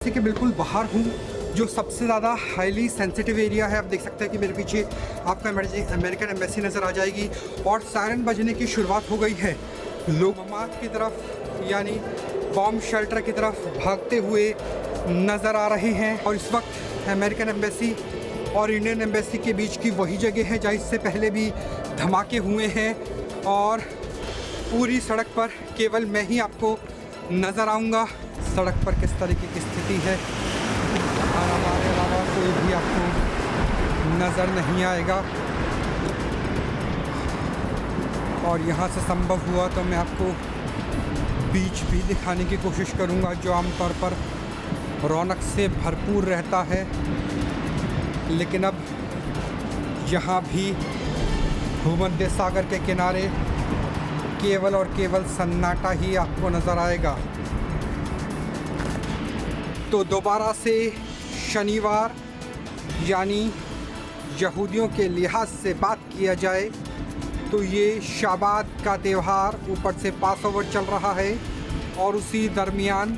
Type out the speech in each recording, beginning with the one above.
जैसे कि बिल्कुल बाहर हूँ, जो सबसे ज़्यादा हाईली सेंसिटिव एरिया है। आप देख सकते हैं कि मेरे पीछे आपका अमेरिकन एम्बेसी नज़र आ जाएगी और सायरन बजने की शुरुआत हो गई है। लोग ममाद की तरफ यानी बॉम्ब शेल्टर की तरफ भागते हुए नज़र आ रहे हैं और इस वक्त अमेरिकन एम्बेसी और इंडियन एम्बेसी के बीच की वही जगह है जहाँ इससे पहले भी धमाके हुए हैं और पूरी सड़क पर केवल मैं ही आपको नज़र आऊँगा। सड़क पर किस तरीके की स्थिति है और हमारे अलावा कोई भी आपको नज़र नहीं आएगा। और यहाँ से संभव हुआ तो मैं आपको बीच भी दिखाने की कोशिश करूँगा, जो आमतौर पर रौनक से भरपूर रहता है, लेकिन अब यहाँ भी भूमध्य सागर के किनारे केवल और केवल सन्नाटा ही आपको नज़र आएगा। तो दोबारा से शनिवार यानी यहूदियों के लिहाज से बात किया जाए तो ये शाबाद का त्यौहार, ऊपर से पास ओवर चल रहा है और उसी दरमियान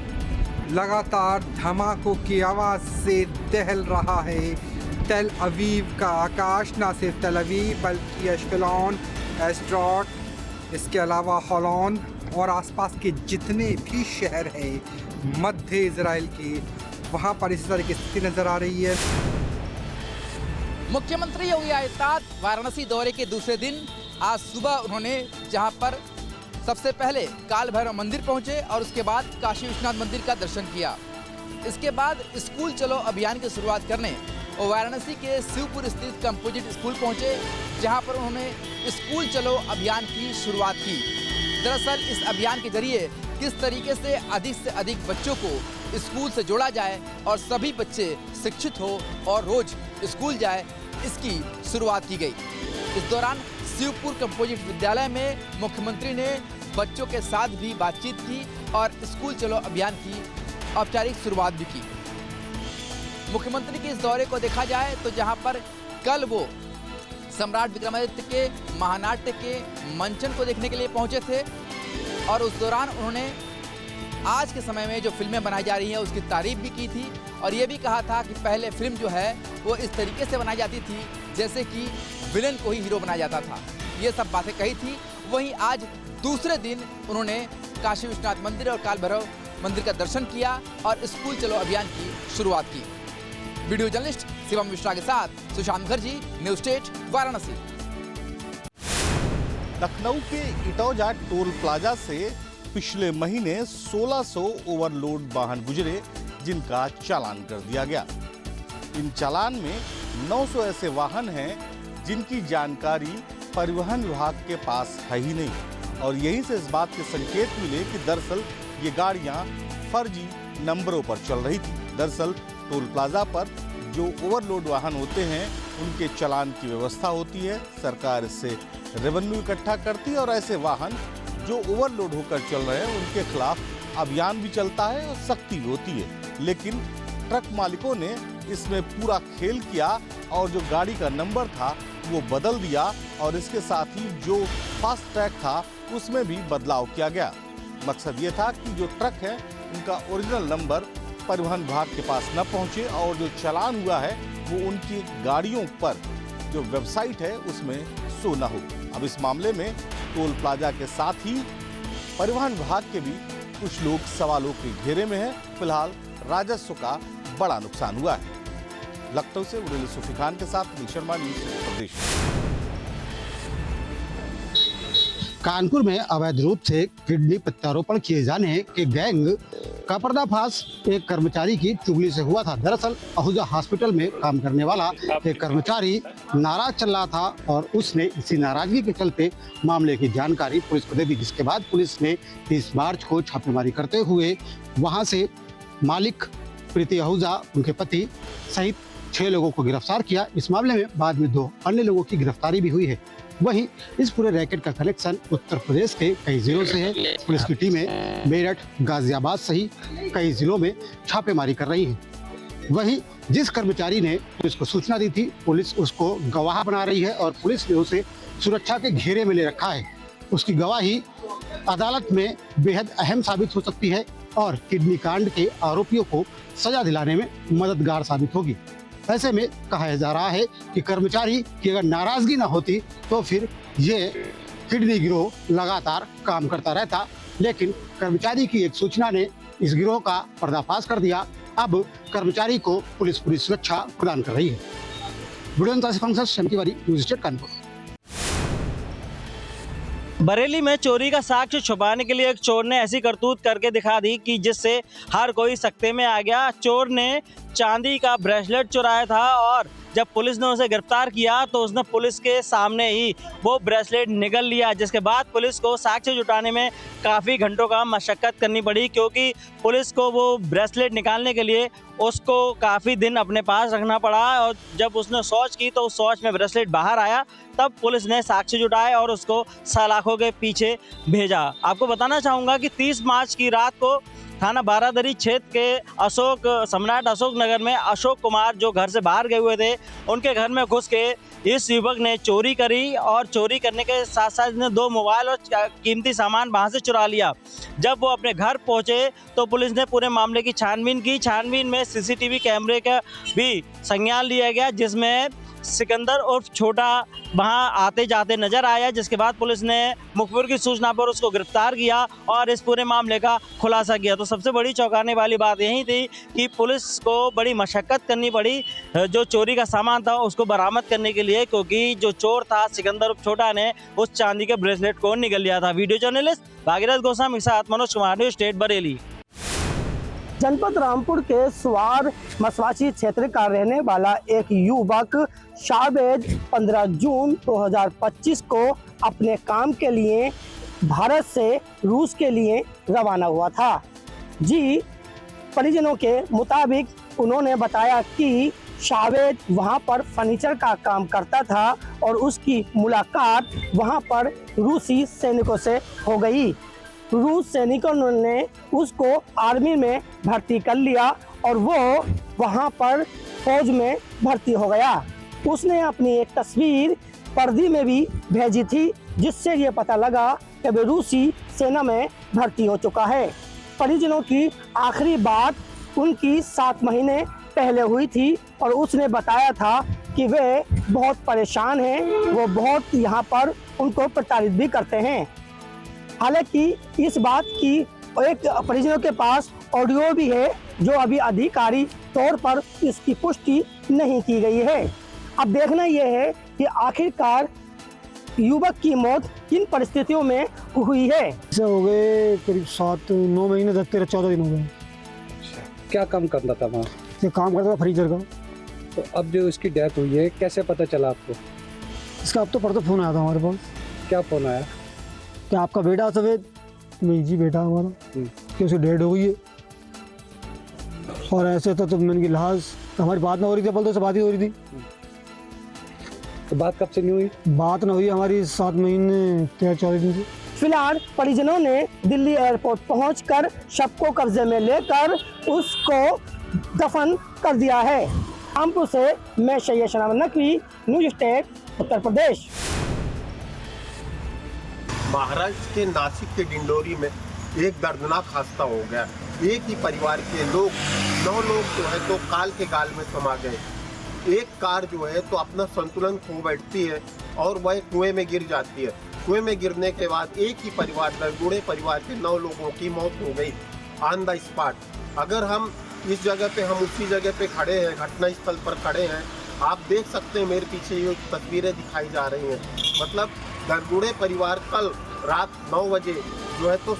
लगातार धमाकों की आवाज़ से दहल रहा है तेल अवीव का आकाश। ना सिर्फ तेल अवीव बल्कि अश्कलोन, एस्ट्रोड, इसके अलावा होलोन और आसपास के जितने भी शहर हैं मध्य इजराइल के, वहाँ पर इस तरह की स्थिति नज़र आ रही है। मुख्यमंत्री योगी आदित्यनाथ वाराणसी दौरे के दूसरे दिन आज सुबह उन्होंने जहां पर सबसे पहले काल भैरव मंदिर पहुंचे और उसके बाद काशी विश्वनाथ मंदिर का दर्शन किया। इसके बाद स्कूल चलो अभियान की शुरुआत करने और वाराणसी के शिवपुर स्थित कंपोजिट स्कूल पहुंचे, जहां पर उन्होंने स्कूल चलो अभियान की शुरुआत की। दरअसल इस अभियान के जरिए किस तरीके से अधिक बच्चों को स्कूल से जोड़ा जाए और सभी बच्चे शिक्षित हो और रोज स्कूल जाए, इसकी शुरुआत की गई। इस दौरान शिवपुर कंपोजिट विद्यालय में मुख्यमंत्री ने बच्चों के साथ भी बातचीत की और स्कूल चलो अभियान की औपचारिक शुरुआत भी की। मुख्यमंत्री के इस दौरे को देखा जाए तो जहां पर कल वो सम्राट विक्रमादित्य के महानाट्य के मंचन को देखने के लिए पहुंचे थे और उस दौरान उन्होंने आज के समय में जो फिल्में बनाई जा रही हैं उसकी तारीफ भी की थी और ये भी कहा था कि पहले फिल्म जो है वो इस तरीके से बनाई जाती थी जैसे कि विलेन को ही हीरो बनाया जाता था। ये सब बातें कही थी। वहीं आज दूसरे दिन उन्होंने काशी विश्वनाथ मंदिर और काल भैरव मंदिर का दर्शन किया और स्कूल चलो अभियान की शुरुआत की। वीडियो जर्नलिस्ट शिवम मिश्रा के साथ सुशांत मुखर्जी, न्यूज स्टेट, वाराणसी। लखनऊ के इटौजा टोल प्लाजा से पिछले महीने 1600 ओवरलोड वाहन गुजरे, जिनका चालान कर दिया गया। इन चालान में 900 ऐसे वाहन हैं जिनकी जानकारी परिवहन विभाग के पास है ही नहीं और यहीं से इस बात के संकेत मिले कि दरअसल ये गाड़ियां फर्जी नंबरों पर चल रही थी। दरअसल टोल प्लाजा पर जो ओवरलोड वाहन होते हैं उनके चालान की व्यवस्था होती है। सरकार इससे रेवेन्यू इकट्ठा करती है और ऐसे वाहन जो ओवरलोड होकर चल रहे हैं उनके खिलाफ अभियान भी चलता है और सख्ती भी होती है। लेकिन ट्रक मालिकों ने इसमें पूरा खेल किया और जो गाड़ी का नंबर था वो बदल दिया और इसके साथ ही जो फास्ट ट्रैक था उसमें भी बदलाव किया गया। मकसद ये था कि जो ट्रक है उनका ओरिजिनल नंबर परिवहन विभाग के पास न पहुंचे और जो चालान हुआ है वो उनकी गाड़ियों पर जो वेबसाइट है उसमें शो न हो। अब इस मामले में टोल प्लाजा के साथ ही परिवहन विभाग के भी कुछ लोग सवालों के घेरे में हैं। फिलहाल राजस्व का बड़ा नुकसान हुआ है। लखनऊ से उर्दू सूफी खान के साथ नील शर्मा, न्यूज प्रदेश। कानपुर में अवैध रूप से किडनी प्रत्यारोपण किए जाने के गैंग का पर्दाफाश एक कर्मचारी की चुगली से हुआ था। दरअसल आहूजा हॉस्पिटल में काम करने वाला एक कर्मचारी नाराज चल रहा था और उसने इसी नाराजगी के चलते मामले की जानकारी पुलिस को दे दी, जिसके बाद पुलिस ने 30 मार्च को छापेमारी करते हुए वहां से मालिक प्रीति आहूजा, उनके पति सहित 6 लोगों को गिरफ्तार किया। इस मामले में बाद में 2 अन्य लोगों की गिरफ्तारी भी हुई है। वहीं इस पूरे रैकेट का कलेक्शन उत्तर प्रदेश के कई जिलों से है। पुलिस की टीमें मेरठ, गाजियाबाद सहित कई जिलों में छापेमारी कर रही हैं। वहीं जिस कर्मचारी ने पुलिस को सूचना दी थी, पुलिस उसको गवाह बना रही है और पुलिस ने उसे सुरक्षा के घेरे में ले रखा है। उसकी गवाही अदालत में बेहद अहम साबित हो सकती है। और किडनी कांड के आरोपियों को सजा दिलाने में मददगार साबित होगी। ऐसे में कहा जा रहा है कि कर्मचारी की अगर नाराजगी न होती तो फिर ये किडनी गिरोह लगातार काम करता रहता, लेकिन कर्मचारी की एक सूचना ने इस गिरोह का पर्दाफाश कर दिया। अब कर्मचारी को पुलिस पूरी सुरक्षा प्रदान कर रही है। Video Tiwari, news state Kanpur. Bareilly में चोरी का साक्ष्य छुपाने के लिए एक चोर ने ऐसी करतूत करके दिखा दी कि जिससे हर कोई सकते में आ गया। चोर ने चांदी का ब्रेसलेट चुराया था और जब पुलिस ने उसे गिरफ्तार किया तो उसने पुलिस के सामने ही वो ब्रेसलेट निगल लिया, जिसके बाद पुलिस को साक्ष्य जुटाने में काफ़ी घंटों का मशक्क़त करनी पड़ी, क्योंकि पुलिस को वो ब्रेसलेट निकालने के लिए उसको काफ़ी दिन अपने पास रखना पड़ा। और जब उसने शौच की तो उस शौच में ब्रेसलेट बाहर आया, तब पुलिस ने साक्ष्य जुटाए और उसको सलाखों के पीछे भेजा। आपको बताना चाहूँगा कि 30 मार्च की रात को थाना बारादरी क्षेत्र के सम्राट अशोक नगर में अशोक कुमार जो घर से बाहर गए हुए थे, उनके घर में घुस के इस युवक ने चोरी करी और चोरी करने के साथ साथ इसने 2 मोबाइल और कीमती सामान वहाँ से चुरा लिया। जब वो अपने घर पहुँचे तो पुलिस ने पूरे मामले की छानबीन की। छानबीन में सीसीटीवी कैमरे का भी संज्ञान लिया गया, जिसमें सिकंदर उर्फ छोटा वहां आते जाते नजर आया, जिसके बाद पुलिस ने मुखबिर की सूचना पर उसको गिरफ्तार किया और इस पूरे मामले का खुलासा किया। तो सबसे बड़ी चौंकाने वाली बात यही थी कि पुलिस को बड़ी मशक्कत करनी पड़ी जो चोरी का सामान था उसको बरामद करने के लिए, क्योंकि जो चोर था सिकंदर उर्फ छोटा ने उस चांदी के ब्रेसलेट को निगल लिया था। वीडियो जर्नलिस्ट भागीरथ गोस्वामी के साथ मनोज कुमार, न्यूज़ स्टेट बरेली। जनपद रामपुर के सुवार मसवाची क्षेत्र का रहने वाला एक युवक शाहबेज 15 जून 2025 को अपने काम के लिए भारत से रूस के लिए रवाना हुआ था। जी परिजनों के मुताबिक उन्होंने बताया कि शाहबेज वहां पर फर्नीचर का काम करता था और उसकी मुलाकात वहां पर रूसी सैनिकों से हो गई। रूस सैनिकों ने उसको आर्मी में भर्ती कर लिया और वो वहाँ पर फौज में भर्ती हो गया। उसने अपनी एक तस्वीर पर्दे में भी भेजी थी, जिससे ये पता लगा कि वो रूसी सेना में भर्ती हो चुका है। परिजनों की आखिरी बात उनकी 7 महीने पहले हुई थी और उसने बताया था कि वे बहुत परेशान हैं, वो बहुत यहाँ पर उनको प्रताड़ित भी करते हैं। हालांकि इस बात की एक परिजनों के पास ऑडियो भी है जो अभी अधिकारी तौर पर इसकी पुष्टि नहीं की गई है। अब देखना यह है कि आखिरकार युवक की मौत किन परिस्थितियों में हुई है। ऐसे हो गए करीब 7-9 महीने, 13-14 दिन हो गए। क्या काम करता था वहाँ? ये काम करता था फर्नीचर का। तो अब जो इसकी डेथ हुई है कैसे पता चला आपको? इसका अब तो परसों फोन आया था हमारे पास। क्या फोन आया? कि आपका बेटा सफेद, नहीं जी बेटा हमारा, कि उसकी डेड हो गई है। और ऐसे तो मैंने की लाश हमारी बात ना हो रही थी, पल तो से बात ही हो रही थी। तो बात कब से नहीं हुई? बात ना हुई हमारी 7 महीने 13-14 दिन से। फिलहाल परिजनों ने दिल्ली एयरपोर्ट पहुंचकर शव को कब्जे में लेकर उसको दफन कर दिया है। रामपुर से मैं सैयद शनाम नकवी, न्यूज़ स्टेट उत्तर प्रदेश। महाराष्ट्र के नासिक के डिंडोरी में एक दर्दनाक हादसा हो गया। एक ही परिवार के लोग 9 लोग जो है तो काल के गाल में समा गए। एक कार जो है तो अपना संतुलन खो बैठती है और वह कुएं में गिर जाती है। कुएं में गिरने के बाद एक ही परिवार दरगुड़े परिवार के 9 लोगों की मौत हो गई ऑन द स्पॉट। अगर हम इस जगह पे हम उसी जगह पे खड़े हैं, घटना स्थल पर खड़े हैं, आप देख सकते हैं मेरे पीछे ये तस्वीरें दिखाई जा रही हैं। मतलब दरगुड़े परिवार कल रात 9 बजे जो है तो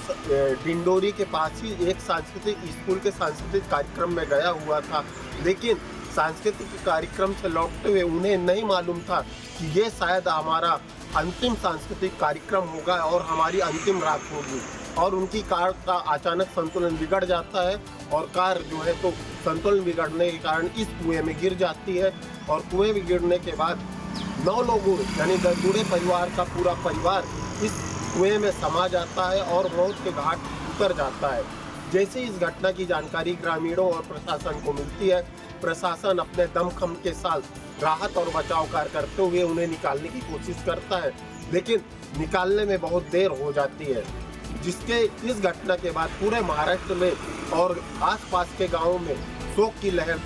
डिंडोरी के पास ही एक सांस्कृतिक स्कूल के सांस्कृतिक कार्यक्रम में गया हुआ था, लेकिन सांस्कृतिक कार्यक्रम से लौटते हुए उन्हें नहीं मालूम था कि ये शायद हमारा अंतिम सांस्कृतिक कार्यक्रम होगा और हमारी अंतिम रात होगी। और उनकी कार का अचानक संतुलन बिगड़ जाता है और कार जो है तो संतुलन बिगड़ने के कारण इस कुएं में गिर जाती है। और कुएं में गिरने के बाद 9 लोगों यानी दरगुड़े परिवार का पूरा परिवार इस कुएं में समा जाता है और मौत के घाट उतर जाता है। जैसे इस घटना की जानकारी ग्रामीणों और प्रशासन को मिलती है, प्रशासन अपने दमखम के साथ राहत और बचाव कार्य करते हुए उन्हें निकालने की कोशिश करता है, लेकिन निकालने में बहुत देर हो जाती है। जिसके इस घटना के बाद पूरे महाराष्ट्र में और आसपास के गांवों में शोक की लहर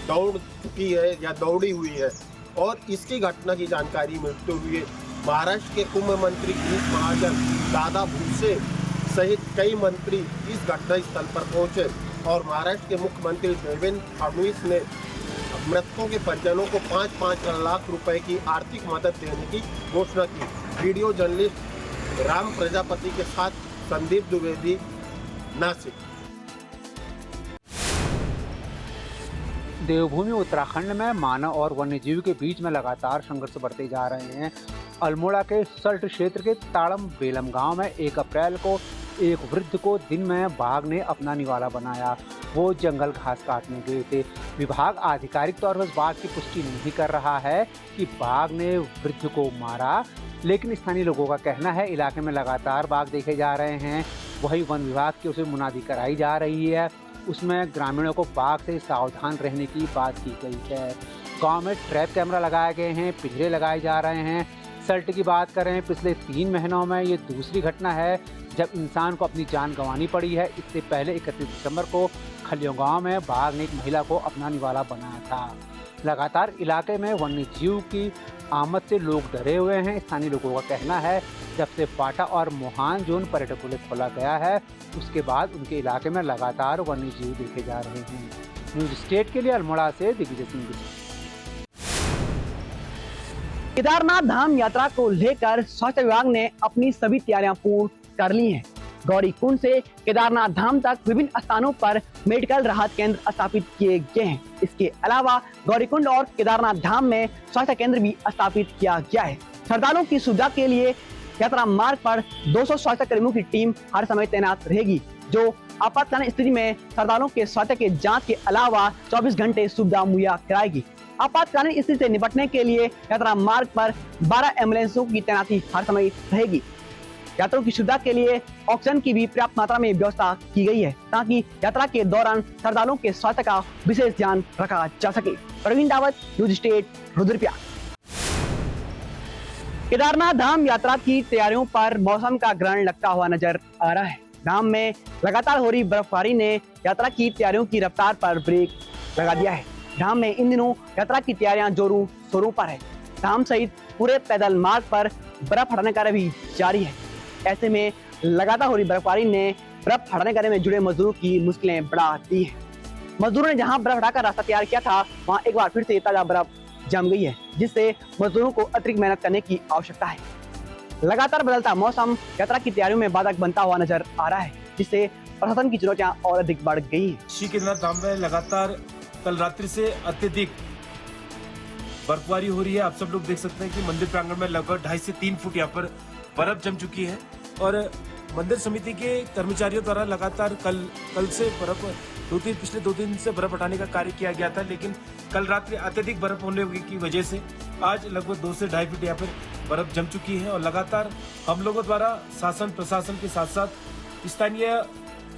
दौड़ चुकी है या दौड़ी हुई है। और इसकी घटना की जानकारी मिलते हुए महाराष्ट्र के कुंभ मंत्री गिरीश महाजन, दादा भुसे सहित कई मंत्री इस घटनास्थल पर पहुंचे और महाराष्ट्र के मुख्यमंत्री देवेंद्र फडणवीस ने मृतकों के परिजनों को 5-5 लाख रुपए की आर्थिक मदद देने की घोषणा की। वीडियो जर्नलिस्ट राम प्रजापति के साथ संदीप द्विवेदी, नासिक। देवभूमि उत्तराखंड में मानव और वन्यजीव के बीच में लगातार संघर्ष बढ़ते जा रहे हैं। अल्मोड़ा के सल्ट क्षेत्र के ताड़म बेलम गांव में 1 अप्रैल को एक वृद्ध को दिन में बाघ ने अपना निवाला बनाया। वो जंगल घास काटने गए थे। विभाग आधिकारिक तौर पर इस बात की पुष्टि नहीं कर रहा है कि बाघ ने वृद्ध को मारा, लेकिन स्थानीय लोगों का कहना है इलाके में लगातार बाघ देखे जा रहे हैं। वहीं वन विभाग की ओर से मुनादी कराई जा रही है, उसमें ग्रामीणों को बाघ से सावधान रहने की बात की गई है। गांव में ट्रैप कैमरा लगाए गए हैं, पिंजरे लगाए जा रहे हैं। सल्ट की बात करें, पिछले 3 महीनों में ये दूसरी घटना है जब इंसान को अपनी जान गंवानी पड़ी है। इससे पहले 31 दिसंबर को खलियों गांव में बाघ ने एक महिला को अपना निवाला बनाया था। लगातार इलाके में वन्य जीव की आमद से लोग डरे हुए हैं। स्थानीय लोगों का कहना है जब से पाटा और मोहान जोन पर्यटकों लिए खोला गया है, उसके बाद उनके इलाके में लगातार वन्य जीव देखे जा रहे हैं। न्यूज स्टेट के लिए अल्मोड़ा से दिग्विजय सिंह। केदारनाथ धाम यात्रा को लेकर स्वास्थ्य विभाग ने अपनी सभी तैयारियां पूर्ण कर ली हैं। गौरीकुंड से केदारनाथ धाम तक विभिन्न स्थानों पर मेडिकल राहत केंद्र स्थापित किए गए हैं। इसके अलावा गौरीकुंड और केदारनाथ धाम में स्वास्थ्य केंद्र भी स्थापित किया गया है। श्रद्धालुओं की सुविधा के लिए यात्रा मार्ग पर 200 स्वास्थ्य कर्मियों की टीम हर समय तैनात रहेगी, जो आपातकालीन स्थिति में श्रद्धालुओं के स्वास्थ्य के जांच के अलावा 24 घंटे सुविधा मुहैया कराएगी। आपातकालीन स्थिति से निपटने के लिए यात्रा मार्ग पर 12 एम्बुलेंसों की तैनाती हर समय रहेगी। यात्रियों की सुविधा के लिए ऑक्सीजन की भी पर्याप्त मात्रा में व्यवस्था की गई है, ताकि यात्रा के दौरान श्रद्धालुओं के स्वास्थ्य का विशेष ध्यान रखा जा सके। प्रवीण दावत, न्यूज स्टेट, रुद्रप्रयाग। केदारनाथ धाम यात्रा की तैयारियों पर मौसम का ग्रहण लगता हुआ नजर आ रहा है। धाम में लगातार हो रही बर्फबारी ने यात्रा की तैयारियों की रफ्तार पर ब्रेक लगा दिया है। धाम में इन दिनों यात्रा की तैयारियां जोरों शोरों पर है। धाम सहित पूरे पैदल मार्ग पर बर्फ हटाने का कार्य भी जारी है। ऐसे में लगातार हो रही बर्फबारी ने बर्फ हटाने कार्य में जुड़े मजदूरों की मुश्किलें बढ़ा दी है। मजदूरों ने जहां बर्फ हटाकर रास्ता तैयार किया था, वहां एक बार फिर से ताजा बर्फ जम गई है, जिससे मजदूरों को अतिरिक्त मेहनत करने की आवश्यकता है। लगातार बदलता मौसम यात्रा की तैयारियों में बाधक बनता हुआ नजर आ रहा है, जिससे प्रशासन की चुनौतियां और अधिक बढ़ गई है। श्री केदारनाथ धाम में लगातार कल रात्रि से अत्यधिक बर्फबारी हो रही है। आप सब लोग देख सकते हैं कि मंदिर प्रांगण में लगभग 2.5 से 3 फुट यहाँ पर बर्फ जम चुकी है और मंदिर समिति के कर्मचारियों द्वारा लगातार कल से पिछले 2 दिन से बर्फ हटाने का कार्य किया गया था, लेकिन कल रात्रि अत्यधिक बर्फ होने की वजह से आज लगभग 2 से 2.5 फीट यहाँ पर बर्फ जम चुकी है। और लगातार हम लोगों द्वारा शासन प्रशासन के साथ साथ स्थानीय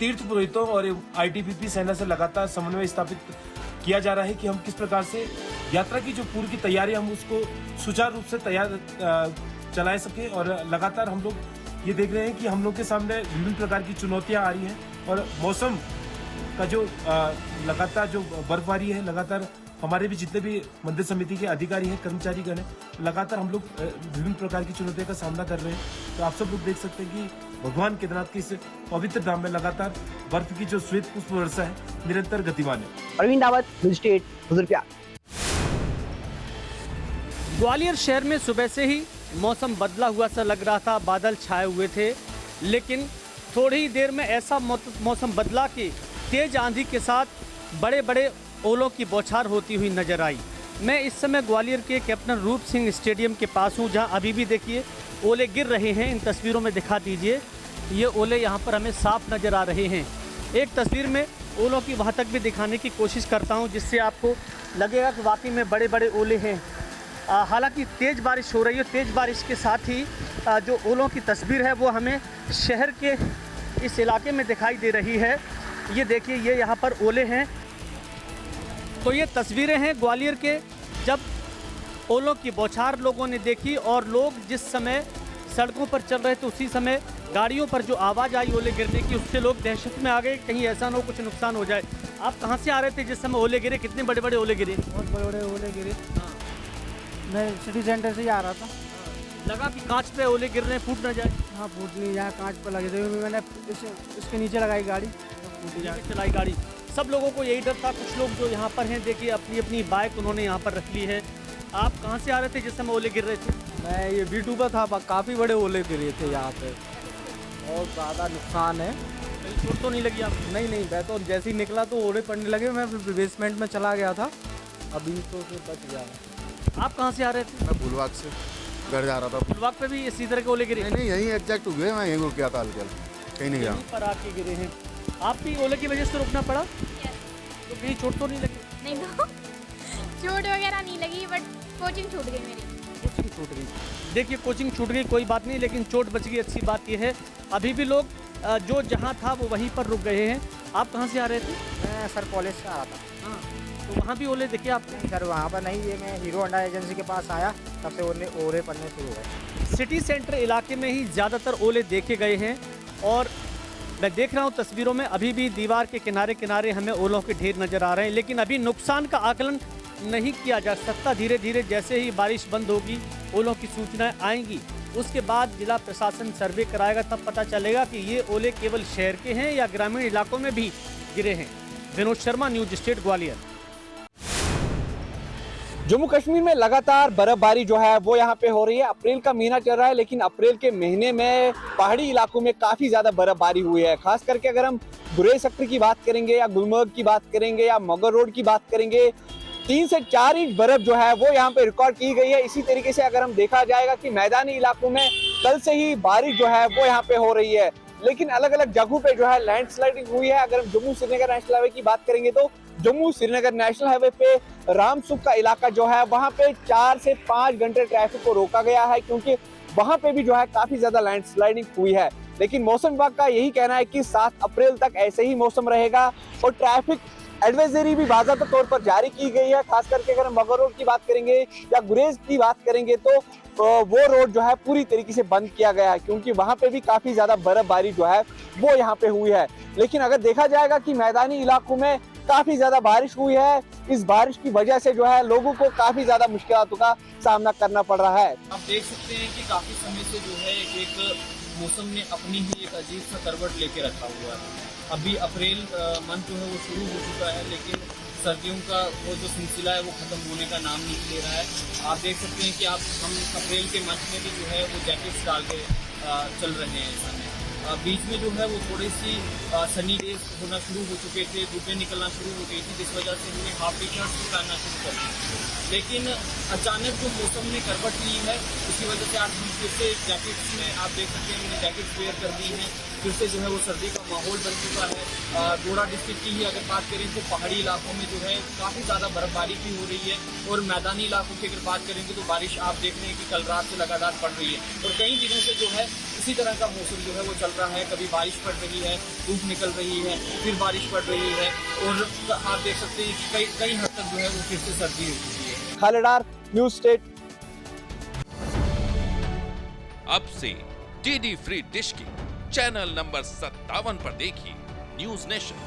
तीर्थ पुरोहितों और ITBP सेना से लगातार समन्वय स्थापित किया जा रहा है कि हम किस प्रकार से यात्रा की जो पूर्व की तैयारी हम उसको सुचारू रूप से चला सके। और लगातार हम लोग ये देख रहे हैं कि हम लोग के सामने विभिन्न प्रकार की चुनौतियां आ रही हैं और मौसम का जो लगातार जो बर्फबारी है, लगातार हमारे भी जितने भी मंदिर समिति के अधिकारी हैं, कर्मचारी गण हैं, लगातार हम लोग विभिन्न प्रकार की चुनौतियों का सामना कर रहे हैं। तो आप सब लोग देख सकते हैं कि भगवान केदारनाथ के इस पवित्र धाम में लगातार बर्फ की जो श्वेत पुष्प वर्षा है निरंतर गतिमान है। प्रवीण दावत, न्यूज स्टेट, रुद्रप्रयाग। ग्वालियर शहर में सुबह से ही मौसम बदला हुआ सा लग रहा था, बादल छाए हुए थे, लेकिन थोड़ी ही देर में ऐसा मौसम बदला कि तेज आंधी के साथ बड़े बड़े ओलों की बौछार होती हुई नजर आई। मैं इस समय ग्वालियर के कैप्टन रूप सिंह स्टेडियम के पास हूँ, जहाँ अभी भी देखिए ओले गिर रहे हैं। इन तस्वीरों में दिखा दीजिए, ये ओले यहाँ पर हमें साफ नज़र आ रहे हैं। एक तस्वीर में ओलों की वहाँ तक भी दिखाने की कोशिश करता हूँ, जिससे आपको लगेगा कि वाकई में बड़े बड़े ओले हैं। हालांकि तेज़ बारिश हो रही है, तेज़ बारिश के साथ ही जो ओलों की तस्वीर है वो हमें शहर के इस इलाके में दिखाई दे रही है। ये देखिए, ये यहाँ पर ओले हैं। तो ये तस्वीरें हैं ग्वालियर के, जब ओलों की बौछार लोगों ने देखी और लोग जिस समय सड़कों पर चल रहे थे उसी समय गाड़ियों पर जो आवाज़ आई ओले गिरने की, उससे लोग दहशत में आ गए, कहीं ऐसा ना हो कुछ नुकसान हो जाए। आप कहाँ से आ रहे थे जिस समय ओले गिरे? कितने बड़े बड़े ओले गिरे? बहुत बड़े बड़े ओले गिरे। मैं सिटी सेंटर से ही आ रहा था। लगा कि कांच पे ओले गिर रहे हैं, फूट ना जाए। हाँ, फूट नहीं, यहाँ कांच पर लगे थे। मैंने इसके नीचे लगाई गाड़ी, चलाई गाड़ी। सब लोगों को यही डर था। कुछ लोग जो यहाँ पर हैं, देखिए अपनी अपनी बाइक उन्होंने यहाँ पर रख ली है। आप कहाँ से आ रहे थे जिस समय ओले गिर रहे थे? मैं ये B2 पर था, काफ़ी बड़े ओले गिरे थे यहाँ पे, बहुत ज़्यादा नुकसान है। कहीं चोट तो नहीं लगी आपको? नहीं, मैं तो जैसे ही निकला तो ओले पड़ने लगे, मैं बेसमेंट में चला गया था, अभी तो फिर बच गया। आप कहाँ से आ रहे थे? मैं फुलबाग से घर जा रहा था। फुलबाग पे भी इसी तरह के ओले गिरे? नहीं, यहीं एग्जैक्ट हुए, मैं यहीं रुक गया था, हल्के कहीं नहीं गया। यहीं पर आके गिरे हैं। आप भी ओले की वजह से रुकना पड़ा? तो कहीं चोट तो नहीं लगी? नहीं तो चोट वगैरह नहीं लगी, बट कोचिंग छूट गई मेरी। कोचिंग छूट गई। देखिए, कोचिंग छूट गई कोई बात नहीं, लेकिन चोट बच गई, अच्छी बात यह है। अभी भी लोग जो जहाँ था वो वहीं पर रुक गए हैं। आप कहाँ से आ रहे थे? मैं सर कॉलेज से आ रहा था। हाँ, तो वहाँ भी ओले देखे आपने? सर वहाँ पर नहीं, ये मैं हीरो होंडा एजेंसी के पास आया, तब से ओले पड़ने शुरू हुए। सिटी सेंटर इलाके में ही ज़्यादातर ओले देखे गए हैं और मैं देख रहा हूँ तस्वीरों में अभी भी दीवार के किनारे किनारे हमें ओलों के ढेर नज़र आ रहे हैं, लेकिन अभी नुकसान का आकलन नहीं किया जा सकता। धीरे धीरे जैसे ही बारिश बंद होगी, ओलों की सूचनाएं आएंगी, उसके बाद जिला प्रशासन सर्वे कराएगा, तब पता चलेगा कि ये ओले केवल शहर के हैं या ग्रामीण इलाकों में भी गिरे हैं। Vinod Sharma, news state, Gwalior. जम्मू कश्मीर में लगातार बर्फबारी जो है वो यहाँ पे हो रही है। अप्रैल का महीना चल रहा है, लेकिन अप्रैल के महीने में पहाड़ी इलाकों में काफ़ी ज़्यादा बर्फबारी हुई है। खास करके अगर हम गुरेज सेक्टर की बात करेंगे या गुलमर्ग की बात करेंगे या मगर रोड की बात करेंगे, 3 से 4 इंच बर्फ जो है वो यहाँ पे रिकॉर्ड की गई है। इसी तरीके से अगर हम देखा जाएगा कि मैदानी इलाकों में कल से ही बारिश जो है वो यहाँ पे हो रही है, लेकिन अलग अलग जगहों पे जो है लैंडस्लाइडिंग हुई है। अगर हम जम्मू श्रीनगर नेशनल हाईवे की बात करेंगे तो जम्मू श्रीनगर नेशनल हाईवे पे रामसुख का इलाका जो है वहाँ पे 4 से 5 घंटे ट्रैफिक को रोका गया है, क्योंकि वहाँ पे भी जो है काफी ज्यादा लैंडस्लाइडिंग हुई है। लेकिन मौसम विभाग का यही कहना है कि 7 अप्रैल तक ऐसे ही मौसम रहेगा और ट्रैफिक एडवाइजरी भी बाज़ाब्ता तौर पर जारी की गई है। खास करके अगर हम मगर रोड की बात करेंगे या गुरेज की बात करेंगे तो वो रोड जो है पूरी तरीके से बंद किया गया है, क्योंकि वहाँ पे भी काफी ज्यादा बर्फबारी जो है वो यहाँ पे हुई है। लेकिन अगर देखा जाएगा कि मैदानी इलाकों में काफी ज्यादा बारिश हुई है, इस बारिश की वजह से जो है लोगों को काफी ज्यादा मुश्किलों का सामना करना पड़ रहा है। आप देख सकते हैं कि काफी समय से जो है एक मौसम ने अपनी ही एक अजीब सा करवट लेके रखा हुआ है। अभी अप्रैल मंथ जो है वो शुरू हो चुका है, लेकिन सर्दियों का वो जो सिलसिला है वो ख़त्म होने का नाम नहीं ले रहा है। आप देख सकते हैं कि हम अप्रैल के मंथ में भी जो है वो जैकेट्स डाल के चल रहे हैं इस समय। बीच में जो है वो थोड़ी सी सनी डेज होना शुरू हो चुके थे, धूपें निकलना शुरू हो गई थी, जिस वजह से हमने हाफ टी शर्ट भी पहनना शुरू कर दी। लेकिन अचानक जो मौसम ने करवट ली है, उसी वजह से आज हम फिर से जैकेट्स में आप देख सकते हैं मैंने जैकेट्स वेयर कर दी हैं। फिर से जो है वो सर्दी का माहौल बन चुका है। डोडा डिस्ट्रिक्ट की ही अगर बात करें तो पहाड़ी इलाकों में जो है काफ़ी ज़्यादा बर्फबारी भी हो रही है, और मैदानी इलाकों की अगर बात करेंगे तो बारिश आप देख रहे हैं कि कल रात से लगातार पड़ रही है, और कई दिनों से जो है इसी तरह का मौसम जो है वो चल रहा है। कभी बारिश पड़ रही है, धूप निकल रही है, फिर बारिश पड़ रही है, और आप देख सकते हैं कि कई हद तक जो है वो फिर से सर्दी हो चुकी है। खालिडार, न्यूज स्टेट। अब से डीडी फ्री डिश की चैनल नंबर 57 पर देखिए न्यूज नेशन।